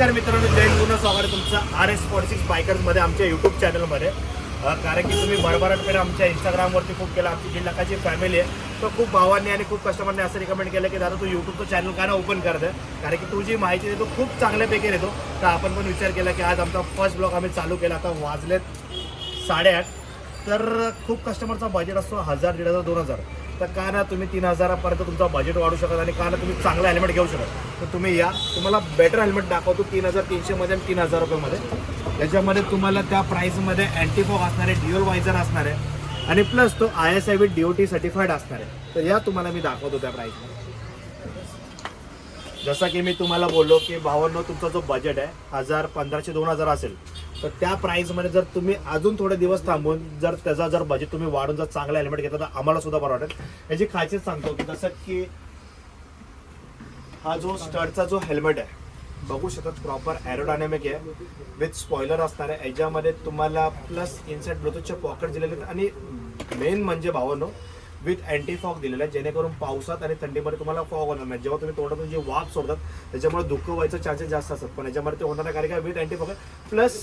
नमस्कार मित्रांनो, जय पूर्ण स्वागत आहे तुमचं RS46 बायकर्समध्ये आमच्या यूट्यूब चॅनलमध्ये. कारण की तुम्ही भरभराटपणे आमच्या इंस्टाग्रामवरती खूप केलं. आमची जी लकाची फॅमिली आहे तो खूप भावांनी आणि खूप कस्टमरने असं रिकमेंड केलं की दादा तू यूट्यूबचं चॅनल का ना ओपन करत आहे, कारण की तू जी माहिती देतो खूप चांगल्यापैकी देतो. तर आपण पण विचार केला की आज आमचा फर्स्ट ब्लॉग आम्ही चालू केला. आता वाजलेत 8:30. तर खूप कस्टमरचा बजेट असतो 1000, 1500, 2000. तर का ना तुम्ही 3000 पर्यंत तुमचा बजेट वाढू शकत आणि का ना तुम्ही चांगलं हेल्मेट घेऊ शकत. तर तुम्ही या, तुम्हाला बेटर हेल्मेट दाखवतो 3300 मध्ये आणि 3000 रुपयामध्ये. त्याच्यामध्ये तुम्हाला त्या प्राईसमध्ये अँटीफॉग असणार आहे, ड्युअल वायझर असणार आहे आणि प्लस तो ISI विथ DOT सर्टिफाईड असणार आहे. तर या तुम्हाला मी दाखवतो त्या प्राईसमध्ये. जसं की मी तुम्हाला बोललो की भावांनो, तुमचा जो बजेट आहे 1000, 1500, 2000 असेल, तर त्या प्राईसमध्ये जर तुम्ही अजून थोडे दिवस थांबून जर त्याचा जर बजेट तुम्ही वाढून जर चांगला हेल्मेट घेता तर आम्हाला सुद्धा बरं वाटेल. याची खासियत सांगतो की जसं की हा जो स्टडचा जो हेल्मेट आहे बघू शकतात, प्रॉपर एरोडायनॅमिक आहे, विथ स्पॉइलर असणार आहे. याच्यामध्ये तुम्हाला प्लस इनसाइड ब्लूटूथचे पॉकेट दिलेले आणि मेन म्हणजे भावांनो विथ अँटीफॉग दिलेलं आहे, जेणेकरून पावसात आणि थंडीमध्ये तुम्हाला फॉग होणार नाही. जेव्हा तुम्ही तोंडातून जे वाफ सोडतात त्याच्यामुळे धुकं व्हायचं चान्सेस जास्त असतात, पण याच्यामध्ये ते होणार नाही कारण की विथ अँटीफॉग आहे. प्लस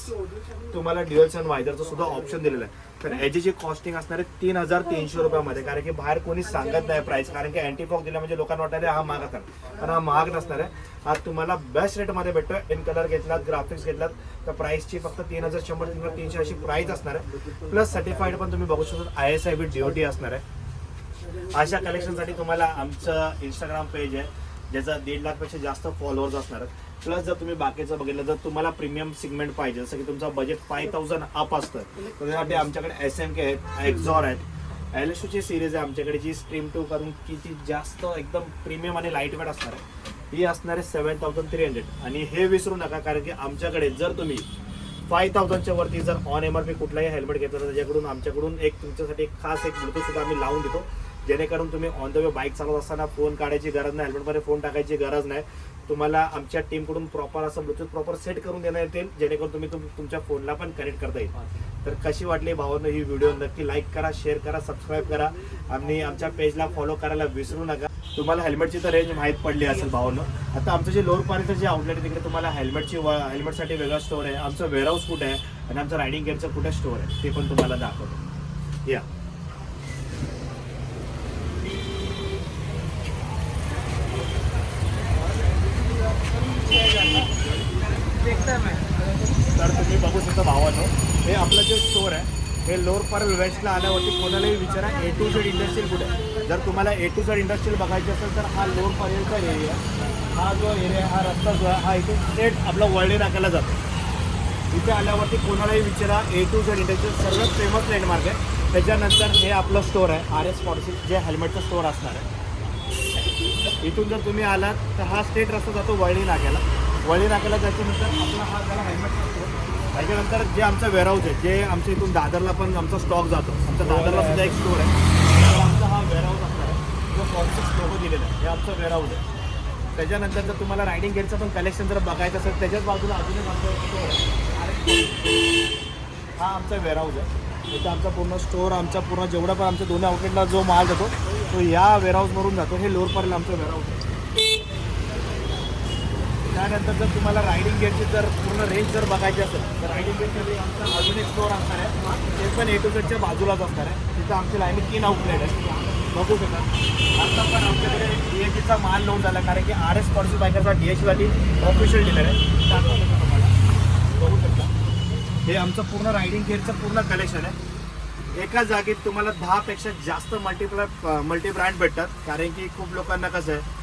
तुम्हाला ड्युअल सन वायझरचं सुद्धा ऑप्शन दिलेलं आहे. तर याची जी कॉस्टिंग असणार आहे 3300 रुपयामध्ये, कारण की बाहेर कोणी सांगत नाही प्राइस, कारण की अँटीफॉग दिला म्हणजे लोकांना वाटायला हा महाग असणार, पण हा महाग नसणार आहे. हा तुम्हाला बेस्ट रेटमध्ये भेटतोय. इन कलर घेतलात, ग्राफिक्स घेतलात तर प्राइसची फक्त 3100, 300 अशी प्राइस असणार आहे. प्लस सर्टिफाईड पण तुम्ही बघू शकता, ISI विथ DOT असणार आहे. अशा कलेक्शनसाठी तुम्हाला आमचं इंस्टाग्राम पेज आहे ज्याचा 1.5 लाखपेक्षा जास्त फॉलोअर्स असणार आहेत. प्लस जर तुम्ही बाकीचं बघितलं, जर तुम्हाला प्रीमियम सिगमेंट पाहिजे, जसं की तुमचा बजेट 5000 अप असतं, तर त्यासाठी आमच्याकडे SMK आहेत, एक्झॉर आहेत, LSU सिरीज आहे आमच्याकडे, जी स्ट्रीम 2 करून की ती जास्त एकदम प्रीमियम आणि लाईट वेट असणार आहे. ही असणार आहे 7300. आणि हे विसरू नका, कारण की आमच्याकडे जर तुम्ही 5000च्या वरती जर ऑन MRP कुठलाही हेल्मेट घेतलं तर त्याच्याकडून आमच्याकडून एक तुमच्यासाठी एक खास एक ब्लूटूथ सुद्धा आम्ही लावून देतो, जेणेकरून तुम्ही ऑन द वे बाईक चालवत असताना फोन काढायची गरज नाही, हेल्मेटमध्ये फोन टाकायची गरज नाही. तुम्हाला आमच्या टीमकडून प्रॉपर असं ब्लूटूथ प्रॉपर सेट करून देण्यात येईल, जेणेकरून तुम्ही तुमच्या फोनला पण कनेक्ट करता येईल. तर कशी वाटली भावांनो ही व्हिडिओ, नक्की लाईक करा, शेअर करा, सबस्क्राईब करा आणि आमच्या पेजला फॉलो करायला विसरू नका. तुम्हाला हेल्मेटची तर रेंज माहीत पडली असेल भावांनो. आता आमचं जे लोअर पारीचं जे आउटलेट आहे तिकडे तुम्हाला हेल्मेटसाठी वेगळा स्टोअर आहे, आमचं वेअरहाऊस कुठे आहे आणि आमचं रायडिंग गेअरचं कुठे स्टोअर आहे ते पण तुम्हाला दाखवतो. या तर तुम्ही बघू शकता भावानो, हे आपलं जे स्टोअर आहे हे लोअर पारल वेस्टला आल्यावरती कोणालाही विचारा A to Z इंडस्ट्रियल कुठे आहे. जर तुम्हाला A to Z इंडस्ट्रियल बघायचं असेल तर हा लोअर पारलचा एरिया, हा जो एरिया, हा रस्ता जो आहे हा इथे स्ट्रेट आपला वळणे नाक्याला जातो. इथे आल्यावरती कोणालाही विचारा A to Z इंडस्ट्रियल सर्वात फेमस लँडमार्क आहे. त्याच्यानंतर हे आपलं स्टोअर आहे RS46 जे हेल्मेटचं स्टोअर असणार आहे. इथून जर तुम्ही आलात तर हा स्ट्रेट रस्ता जातो वळणी नाक्याला. वळणी नाक्याला जायच्यानंतर आपला हा झाला हेल्मेट स्टोअर. त्याच्यानंतर जे आमचं वेअरहाऊस आहे, जे आमच्या इथून दादरला पण आमचा स्टॉक जातो, आमच्या दादरला सुद्धा एक स्टोअर आहे. तर आमचा हा वेअरहाऊस असणार आहे, जो 46 लोगो दिलेला आहे, हे आमचं वेअरहाऊस आहे. त्याच्यानंतर जर तुम्हाला रायडिंग गेअरचं पण कलेक्शन जर बघायचं असेल, त्याच्याच बाजूला अजून एक आमचा स्टोअर आहे. हा आमचा वेअरहाऊस आहे. इथं आमचा पूर्ण स्टोअर, आमचा पूर्ण जेवढा पण आमच्या दोन्ही आउटलेटला जो माल जातो तो या वेअरहाऊसवरून जातो. हे लोअर पारला आमचं वेअरहाऊस आहे. त्यानंतर जर तुम्हाला रायडिंग गेअरची जर पूर्ण रेंज जर बघायची असेल तर रायडिंग गेअरसाठी आमचा अजून एक स्टोअर असणार आहे, ते पण A to Zच्या बाजूलाच असणार आहे. तिथं आमची लाईन 3 आउटलेट आहे, बघू शकता. आता पण आमच्याकडे DHEचा माल लोड झाला, कारण की RS46 बायकरचा DHEसाठी ऑफिशियल डीलर आहे. तुम्हाला बघू शकता हे आमचं पूर्ण रायडिंग गेअरचं पूर्ण कलेक्शन आहे. एका जागेत तुम्हाला 10 पेक्षा जास्त मल्टी ब्रँड भेटतात, कारण की खूप लोकांना कसं आहे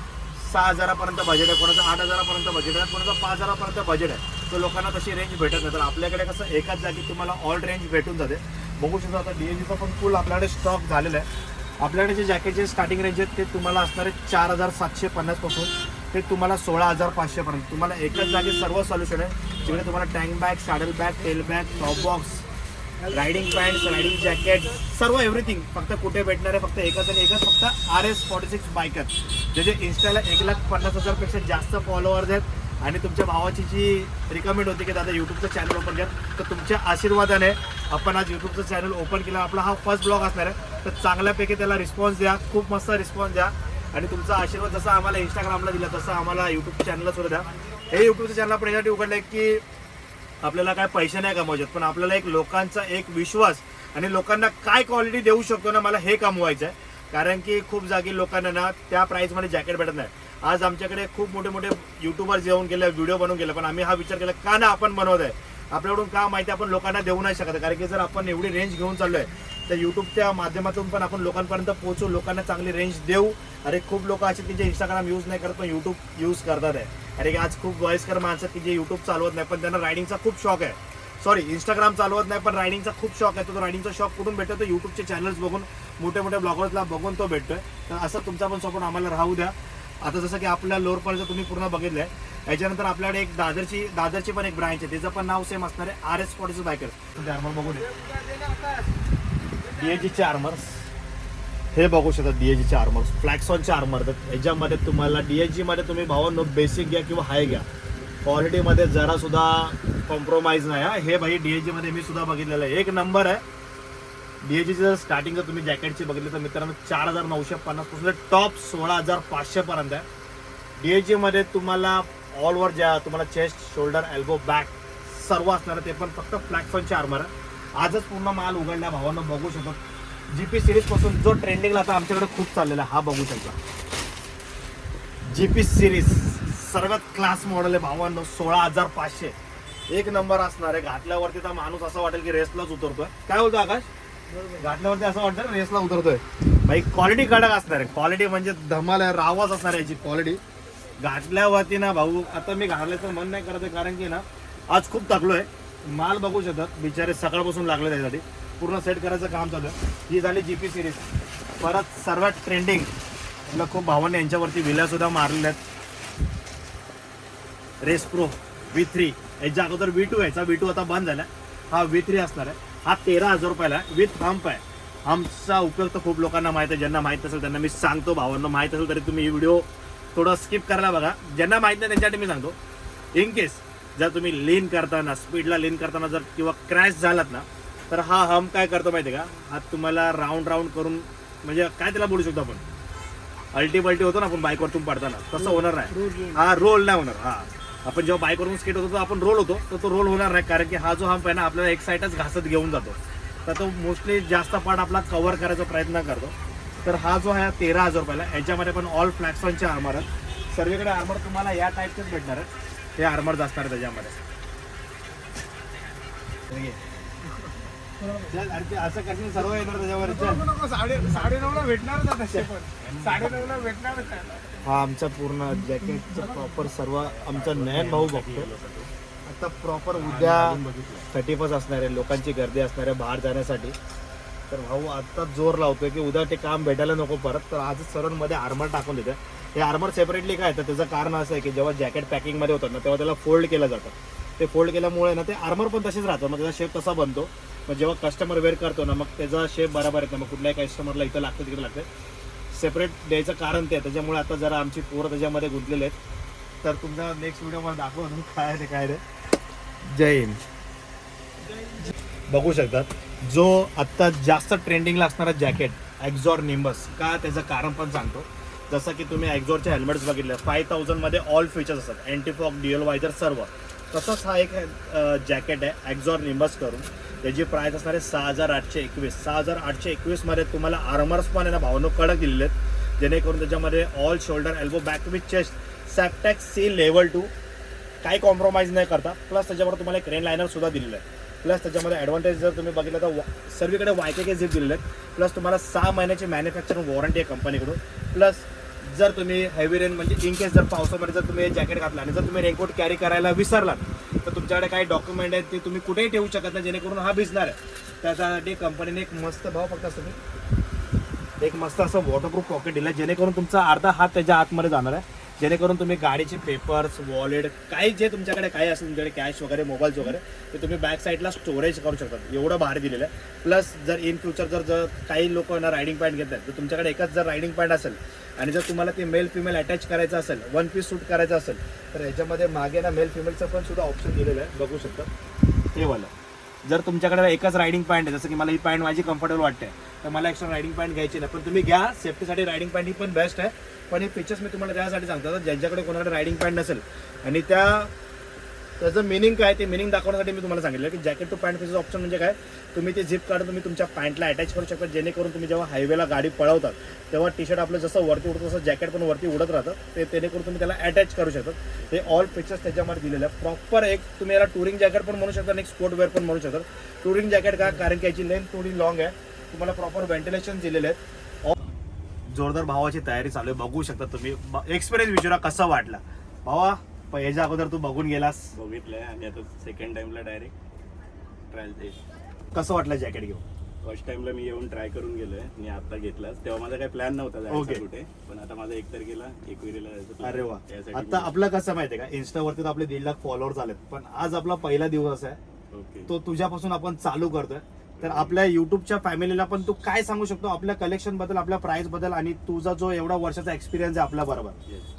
6000 पर्यंत बजेट आहे, कोणाचं 8000 पर्यंत बजेट आहे, कोणाचं 5000 पर्यंत बजेट आहे. तर लोकांना तशी रेंज भेटत नाही. तर आपल्याकडे कसं एकाच जागी तुम्हाला ऑल रेंज भेटून जाते. बघू शकता आता DHEचा पण फुल आपल्याकडे स्टॉक झालेला आहे. आपल्याकडे जे जॅकेटचे स्टार्टिंग रेंज आहेत ते तुम्हाला असणार आहे 4750 पासून ते तुम्हाला 16500 पर्यंत. तुम्हाला एकाच जागी सर्व सोल्युशन आहे, जिकडे तुम्हाला tank bag, saddle bag, tail bag, top box, riding pants, riding jacket, सर्व एव्हरीथिंग फक्त कुठे भेटणार आहे, फक्त एकच आणि एकच, फक्त RS46 बायकर. जे इंस्टाला 1,50,000 पेक्षा जास्त फॉलोअर्स आहेत आणि तुमच्या भावाची जी रिकमेंड होती की दादा यूट्यूबचं चॅनल ओपन करा, तर तुमच्या आशीर्वादाने आपण आज यूट्यूबचं चॅनल ओपन केलं. आपला हा फर्स्ट ब्लॉग असणार आहे, तर चांगल्यापैकी त्याला रिस्पॉन्स द्या, खूप मस्त रिस्पॉन्स द्या. आणि तुमचा आशीर्वाद जसा आम्हाला इंस्टाग्रामला दिला तसा आम्हाला यूट्यूब चॅनलला सुद्धा द्या. हे यूट्यूबचं चॅनल आपण यासाठी उघडलं आहे की आपल्याला काय पैसे नाही कमवायचे, पण आपल्याला एक लोकांचा एक विश्वास आणि लोकांना काय क्वालिटी देऊ शकतो ना, मला हे कमवायचं आहे. कारण की खूप जागी लोकांना ना त्या प्राईसमध्ये जॅकेट भेटत नाही. आज आमच्याकडे खूप मोठे मोठे युट्यूबर्स येऊन गेले, व्हिडिओ बनवून गेले, पण आम्ही हा विचार केला का ना आपण बनवत आहे, आपल्याकडून का माहिती आपण लोकांना देऊ नाही शकत. कारण की जर आपण एवढी रेंज घेऊन चाललोय तर यूट्यूबच्या माध्यमातून पण आपण लोकांपर्यंत पोहोचू, लोकांना चांगली रेंज देऊ. अरे खूप लोक असे की जे इंस्टाग्राम यूज नाही करत पण यूट्यूब यूज करतात आहे. अरे की आज खूप वयस्कर माणसं की जे यूट्यूब चालवत नाही पण त्यांना रायडिंगचा खूप शॉक आहे, सॉरी इंस्टाग्राम चालवत नाही पण रायडिंगचा खूप शॉक आहे. तो रायडिंगचा शॉक कुठून भेटतो? तर यूट्यूबचे चॅनल्स बघून, मोठे मोठे ब्लॉगर्सला बघून तो भेटतोय. तर असं तुमचा पण सपोर्ट आम्हाला राहू द्या. आता जसं की आपल्या लोअरपर्यंत तुम्ही पूर्ण बघितलं आहे. याच्यानंतर आपल्याकडे एक दादरची पण एक ब्रँच आहे, त्याचं पण नाव सेम असणार आहे, RS40 बायकर. आर्मर बघू दे, DAGचे आर्मर्स हे बघू शकता. DAGचे आर्मर्स, फ्लॅक्सॉनचे आर्मर. तर याच्यामध्ये तुम्हाला DAG मध्ये तुम्ही भावांनो बेसिक घ्या किंवा हाय घ्या, क्वालिटीमध्ये जरा सुद्धा कॉम्प्रोमाइज नाही. हे भाई DAG मध्ये मी सुद्धा बघितलेलं आहे, एक नंबर आहे. DAGची जर स्टार्टिंग जर तुम्ही जॅकेटची बघितली तर मित्रांनो 4,950 पासून टॉप 16,500 पर्यंत आहे. DAG मध्ये तुम्हाला ऑल ओव्हर ज्या तुम्हाला चेस्ट, शोल्डर, एल्बो, बॅक सर्व असणार आहे, ते पण फक्त फ्लॅक्सॉनचे आर्मर आहे. आजच पूर्ण माल उघडला भावांनो, बघू शकतो. GP सिरीज पासून जो ट्रेंडिंगला आता आमच्याकडे खूप चाललेला आहे, हा बघू शकता. GP सिरीज सर्वात क्लास मॉडेल आहे भावांनो, 16,500 एक नंबर असणार आहे. घातल्यावरती तर माणूस असं वाटेल की रेसलाच उतरतोय. काय बोलतो आकाश? घातल्यावरती असं वाटतं रेसला उतरतोय. भाई क्वालिटी कडक असणार आहे, क्वालिटी म्हणजे धमाल आहे, रावाच असणार आहे याची क्वालिटी. घातल्यावरती ना भाऊ, आता मी घालायचं मन नाही करत आहे कारण की ना आज खूप थकलोय. माल बघू शकतात, बिचारे सकाळपासून लागले त्यासाठी, पूर्ण सेट करायचं काम चालू आहे. ही झाली GP सिरीज. परत सर्वात ट्रेंडिंग आपल्या खूप भावांनी यांच्यावरती विल्या सुद्धा मारलेल्या आहेत. रेस प्रो V3, याच्या अगोदर V2 यायचा, V2 आता बंद झाला. हा V3 असणार आहे. हा 13,000 रुपयाला विथ हम्प आहे. हम्पचा उपयोग तर खूप लोकांना माहिती आहे, ज्यांना माहीत असेल त्यांना मी सांगतो. भावांना माहीत असेल तरी तुम्ही ही व्हिडिओ थोडं स्किप करायला बघा. ज्यांना माहीत नाही त्यांच्यासाठी मी सांगतो. इन केस जर तुम्ही लीन करताना, स्पीडला लीन करताना जर किंवा क्रॅश झालात ना, तर हा हम्प काय करतो माहिती आहे का, हा तुम्हाला राऊंड करून, म्हणजे काय त्याला बोलू शकतो आपण, अल्टी बल्टी होतो ना आपण बाईकवरतून पडताना, तसं होणार नाही. हा रोल नाही होणार. हा आपण जेव्हा बाईकवरून स्केट होतो तर आपण रोल होतो, तर तो रोल होणार नाही. कारण की हा जो हम्प आहे ना आपल्याला एक साईडच घासत घेऊन जातो, तर तो मोस्टली जास्त पार्ट आपला कव्हर करायचा प्रयत्न करतो. तर हा जो आहे 13,000 रुपयाला. याच्यामध्ये पण ऑल फ्लॅक्सॉनचे आर्मर आहेत. सर्वीकडे आर्मर तुम्हाला या टाईपचेच भेटणार आहेत. हे आर्मर असणार त्याच्यामध्ये. असं कशी सर्व येणार त्याच्यावर. 9:30ला भेटणारच आता, 9:30ला भेटणारच. हा आमचा पूर्ण जॅकेटचा प्रॉपर सर्व आमचा नयन भाऊ बघतो. आता प्रॉपर उद्या 31 असणार आहे, लोकांची गर्दी असणार आहे बाहेर जाण्यासाठी. तर भाऊ आता जोर लावतोय की उद्या ते काम भेटायला नको परत, तर आजच सर्वांमध्ये आर्मर टाकून देतं. हे आर्मर सेपरेटली काय, तर त्याचं कारण असं आहे की जेव्हा जॅकेट पॅकिंगमध्ये होतात ना तेव्हा त्याला फोल्ड केलं जातं. ते फोल्ड केल्यामुळे ना ते आर्मर पण तसेच राहतं, मग त्याचा शेप तसा बनतो. मग जेव्हा कस्टमर वेअर करतो ना, मग त्याचा शेप बरोबर येतो. मग कुठल्याही कस्टमरला इथं लागतं तिकडे लागतं, सेपरेट द्यायचं कारण ते. त्याच्यामुळे आता जरा आमची पोरं त्याच्यामध्ये गुंतलेले आहेत. तर तुमचा नेक्स्ट व्हिडिओमध्ये दाखवतो तुम्ही काय रे काय रे. जय हिंद. बघू शकतात जो आत्ता जास्त ट्रेंडिंगला असणारा जॅकेट एक्झॉर निंबस, का त्याचं कारण पण सांगतो. जसं की तुम्ही एक्झॉरचे हेल्मेट्स बघितले 5,000 मध्ये ऑल फीचर्स असतात, अँटी फॉग, ड्युअल वायझर सर्व. तसंच हा एक जॅकेट आहे एक्झॉर निंबस करून. त्याची प्राइस असणार आहे 6,821. 6,821 मध्ये तुम्हाला आर्मर्स पण आहे ना भावनो कडक दिलेले आहेत, जेणेकरून त्याच्यामध्ये all shoulder, elbow, back with chest, सॅफ्टॅक्स सी लेवल 2 काही कॉम्प्रोमाइज नाही करता. प्लस त्याच्यावर तुम्हाला एक रेन लायनर सुद्धा दिलेलं आहे. प्लस त्याच्यामध्ये ॲडव्हान्टेज जर तुम्ही बघितलं तर सर्वीकडे YKK झिप दिलेले आहेत. प्लस तुम्हाला 6 महिन्याची मॅन्युफॅक्चरिंग वॉरंटी आहे कंपनीकडून. प्लस जर तुम्ही हेवी रेन म्हणजे इन केस जर पावसामध्ये जर तुम्ही जॅकेट घातला आणि जर तुम्ही रेनकोट कॅरी करायला विसरलात तर तुमच्याकडे काही डॉक्युमेंट आहेत ते तुम्ही कुठेही ठेवू शकत नाही, जेणेकरून हा भिजणार आहे. त्यासाठी कंपनीने एक मस्त भाव फक्त तुम्ही एक मस्त असं वॉटरप्रूफ पॉकेट दिलं आहे, जेणेकरून तुमचा अर्धा हात त्याच्या आतमध्ये जाणार आहे, जेणेकरून तुम्ही गाडीचे पेपर्स, वॉलेट, काही जे तुमच्याकडे काही असेल, तुमच्याकडे कॅश वगैरे, मोबाईल्स वगैरे, ते तुम्ही बॅक साईडला स्टोरेज करू शकतात. एवढं भारी दिलेलं आहे. प्लस जर इन फ्युचर जर काही लोक ना रायडिंग पॅन्ट घेतात, तर तुमच्याकडे एकच जर रायडिंग पॅन्ट असेल आणि जर तुम्हाला ते मेल फिमेल अटॅच करायचं असेल, 1 पीस सूट करायचं असेल, तर याच्यामध्ये मागे ना मेल फिमेलचं पण सुद्धा ऑप्शन दिलेलं आहे, बघू शकता हे वाला. जर तुमच्याकडे एकच रायडिंग पॅन्ट आहे, जसं की मला ही पॅन्ट माझी कम्फर्टेबल वाटते, तर मला एक्स्ट्रा रायडिंग पॅन्ट घ्यायची नाही, पण तुम्ही घ्या. सेफ्टीसाठी रायडिंग पॅन्ट ही पण बेस्ट आहे. पण हे फीचर्स मी तुम्हाला त्यासाठी सांगतो, ज्यांच्याकडे कोणाकडे रायडिंग पॅन्ट नसेल आणि त्याचं मिनिंग काय ते मिनिंग दाखवण्यासाठी मी तुम्हाला सांगितलं की jacket to pant features option म्हणजे काय, तुम्ही ते झिप काढून तुम्ही तुमच्या पॅन्टला अटॅच करू शकता, जेणेकरून तुम्ही जेव्हा हायवेला गाडी पळवतात तेव्हा टी शर्ट आपलं जसं वरती उडतं तसं जॅकेट पण वरती उडत राहतं, ते जेणेकरून तुम्ही त्याला अटॅच करू शकता. हे ऑल फीचर्स त्याच्यामध्ये दिलेलं आहे. प्रॉपर एक तुम्ही याला टुरिंग जॅकेट पण म्हणू शकता आणि एक स्पोर्ट वेअर पण म्हणू शकता. टुरिंग जॅकेट का, कारण की याची लेंथ थोडी लॉंग आहे, तुम्हाला प्रॉपर व्हेंटिलेशन दिलेले आहेत. जोरदार भावाची तयारी चालू आहे, बघू शकता तुम्ही. एक्सपिरियन्स विचारा कसा वाटला भावा? याच्या अगोदर तू बघून गेलास? बघितलंय आणि आता सेकंड टाइमला डायरेक्ट ट्रायल दे. कसं वाटलं जॅकेट घेऊन? फर्स्ट टाइमला मी येऊन ट्राय करून गेलोय, मी आता घेतलाच. तेव्हा माझा काही प्लॅन नव्हता जायचा कुठे, पण आता माझा 1 तारखेला एकविरीला जायचं. अरे वा. आता आपलं कसं माहितीये का, इन्स्टावरती तर आपले 1.5 लाख फॉलोअर्स झालेत, पण आज आपला पहिला दिवस आहे, ओके. तो तुझ्यापासून आपण चालू करतोय. तर आपल्या युट्यूबच्या फॅमिलीला पण तू काय सांगू शकतो आपल्या कलेक्शन बद्दल, आपल्या प्राइस बद्दल आणि तुझा जो एवढा वर्षाचा एक्सपिरियन्स आहे आपल्या बरोबर,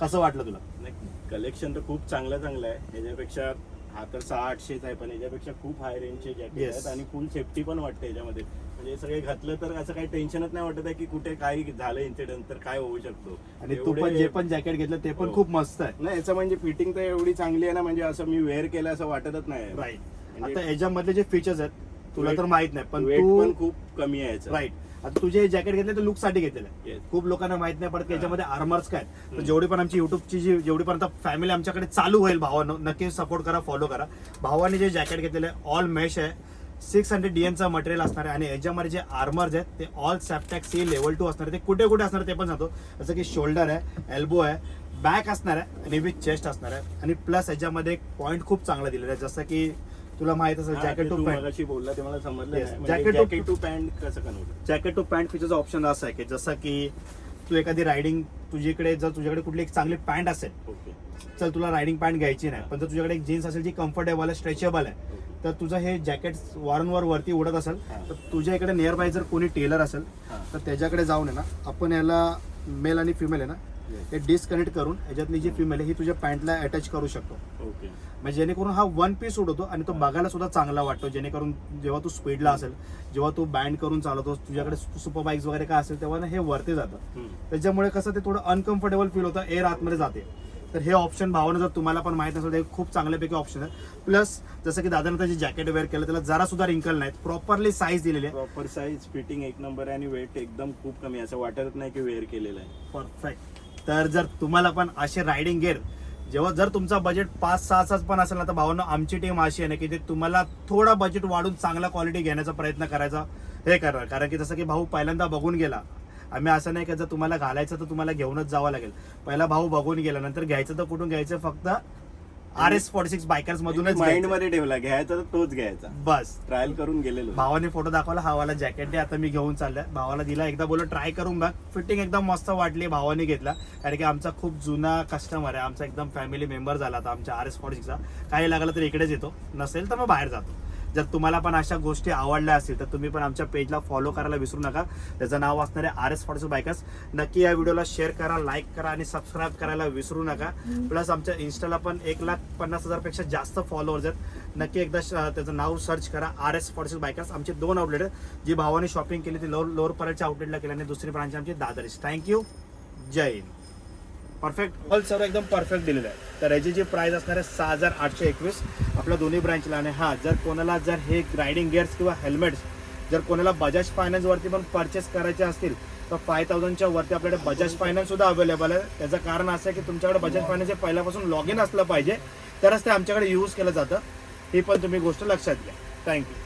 कसं वाटलं तुला? नाही, कलेक्शन तर खूप चांगलं आहे. ह्याच्यापेक्षा हा तर 600-800 आहे, पण याच्यापेक्षा खूप हाय रेंजचे जॅकेट Yes. आहेत आणि फुल सेफ्टी पण वाटते याच्यामध्ये. म्हणजे सगळे घातलं तर असं काही टेन्शनच नाही वाटत आहे की कुठे काही झालं इन्सिडेंट तर काय होऊ शकतो. आणि तू पण जे पण जॅकेट घेतलं ते पण हो. खूप मस्त आहे. नाही, याचं म्हणजे फिटिंग तर एवढी चांगली आहे ना, म्हणजे असं मी वेअर केलं असं वाटतच नाही. राईट. म्हणजे आता याच्यामधले जे फीचर्स आहेत तुला तर माहित नाही, पण वेट तू पण खूप कमी आहे याचं. राईट. आता तुझे जॅकेट घेतले तर लुक साठी घेतलेलं आहे. Yes. खूप लोकांना माहित नाही पडत की याच्यामध्ये आर्मर्स काय. तर जेवढी पण आमची युट्यूबची जेवढी पण आता फॅमिली आमच्याकडे चालू होईल, भावानं नक्की सपोर्ट करा, फॉलो करा. भावाने जे जॅकेट घेतलेलं आहे ऑल मेश आहे, 600 DN मटेरियल असणार आहे आणि याच्यामध्ये जे आर्मर्स आहेत ते ऑल सॅप्टॅक सी लेवल 2 असणार आहे. ते कुठे कुठे असणार ते पण सांगतो, जसं की शोल्डर आहे, एल्बो आहे, बॅक असणार आहे आणि विथ चेस्ट असणार आहे. आणि प्लस याच्यामध्ये एक पॉईंट खूप चांगला दिलेला आहे, जसं की तुला माहित असेल जॅकेट टू पॅन्ट. मगाशी बोलला ते मला समजलं Yes. नाही. म्हणजे Jacket to- jacket to pant कसं कन्वर्ट? जॅकेट टू पॅन्ट फीचरचा ऑप्शन असं आहे की जसं की तू एखादी रायडिंग तुझ्याकडे जर तुझ्याकडे कुठली एक चांगली पॅन्ट असेल, ओके. चल तुला रायडिंग पॅन्ट घ्यायची नाही, पण जर तुझ्याकडे एक जीन्स असेल जी कम्फर्टेबल आहे, स्ट्रेचेबल आहे, तर तुझं हे जॅकेट वारंवार वरती उडत असेल तर तुझ्या इकडे नियर बाय जर कोणी टेलर असेल तर त्याच्याकडे जाऊन आहे ना, आपण याला मेल आणि फिमेल आहे ना हे डिस्कनेक्ट करून याच्यातली जी फिमेल आहे ही तुझ्या पॅन्टला अटॅच करू शकतो. ओके. म्हणजे जेणेकरून हा 1 पीस उडवतो आणि तो बघायला सुद्धा चांगला वाटतो. जेणेकरून जेव्हा तू स्पीडला असेल, जेव्हा तू बँड करून चालवतो, तुझ्याकडे सुपर बाईक्स वगैरे काय असेल तेव्हा ना हे वरती जातं. त्याच्यामुळे कसं ते थोडं अनकम्फर्टेबल फील होतं, एअर आतमध्ये जाते. तर हे ऑप्शन भावानं जर तुम्हाला पण माहित नसेल तर खूप चांगल्यापैकी ऑप्शन आहे. प्लस जसं की दादानं त्याचे जॅकेट वेअर केलं त्याला जरा सुद्धा रिंकल नाहीत, प्रॉपरली साईज दिलेली आहे, प्रॉपर साईज, फिटिंग एक नंबर आहे आणि वेट एकदम खूप कमी आहे, असं वाटत नाही की वेअर केलेलं आहे. परफेक्ट. तर जर तुम्हाला पण असे रायडिंग गिअर जेव्हा जर तुमचा बजेट 5-6च पण असेल ना, तर भावांनो आमची टीम अशी आहे ना की ते तुम्हाला थोडा बजेट वाढून चांगला क्वालिटी घेण्याचा प्रयत्न करायचा हे करणार. कारण की जसं की भाऊ पहिल्यांदा बघून गेला, आम्ही असं नाही की जर तुम्हाला घालायचं तर तुम्हाला घेऊनच जावं लागेल. पहिला भाऊ बघून गेला, नंतर घ्यायचं तर कुठून घ्यायचं, फक्त RS46 बायकर्स मधूनच माइंड घ्यायचं. मध्ये ठेवला, घ्यायचा तर तोच घ्यायचा. बस. ट्रायल करून गेलेलो. भावाने फोटो दाखवला, हा वाला जॅकेट दे, आता मी घेऊन चाललाय. भावाला दिला, एकदा बोललो ट्राय करून बघ, फिटिंग एकदम मस्त वाटली, भावाने घेतला. कारण की आमचा खूप जुना कस्टमर आहे, आमचा एकदम फॅमिली मेंबर झाला आता आमच्या RS46चा. काही लागलं तर इकडेच येतो, नसेल तर मग बाहेर जातो. जर तुम्हाला पण अशा गोष्टी आवडल्या असतील तर तुम्ही पण आमच्या पेजला फॉलो करायला विसरू नका. त्याचं नाव असणार आहे RS46 बायकर्स. नक्की या व्हिडिओला शेअर करा, लाईक करा आणि सबस्क्राईब करायला विसरू नका. प्लस आमच्या इन्स्टाला पण 1,50,000 पेक्षा जास्त फॉलोअर्स आहेत. नक्की एकदा त्याचं नाव सर्च करा, RS46 बायकर्स. आमचे 2 आउटलेट आहेत, जी भावाने शॉपिंग केली ती लोअर परळच्या आउटलेटला केली आणि दुसरी ब्रांच आमची दादरची. थँक्यू, जय हिंद. परफेक्ट, ऑल सर्व एकदम परफेक्ट दिलेलं आहे. तर याची जी प्राइस असणार आहे 6,821 आपल्या दोन्ही ब्रँचला. आणि हा जर कोणाला जर हे रायडिंग गिअर्स किंवा हेल्मेट्स जर कोणाला बजाज फायनान्सवरती पण परचेस करायचे असतील तर 5,000च्या वरती आपल्याकडे बजाज फायनान्स सुद्धा अवेलेबल आहे. त्याचं कारण असं आहे की तुमच्याकडे बजाज फायनान्स हे पहिल्यापासून लॉग इन असलं पाहिजे, तरच ते आमच्याकडे यूज केलं जातं. ही पण तुम्ही गोष्ट लक्षात घ्या. थँक्यू.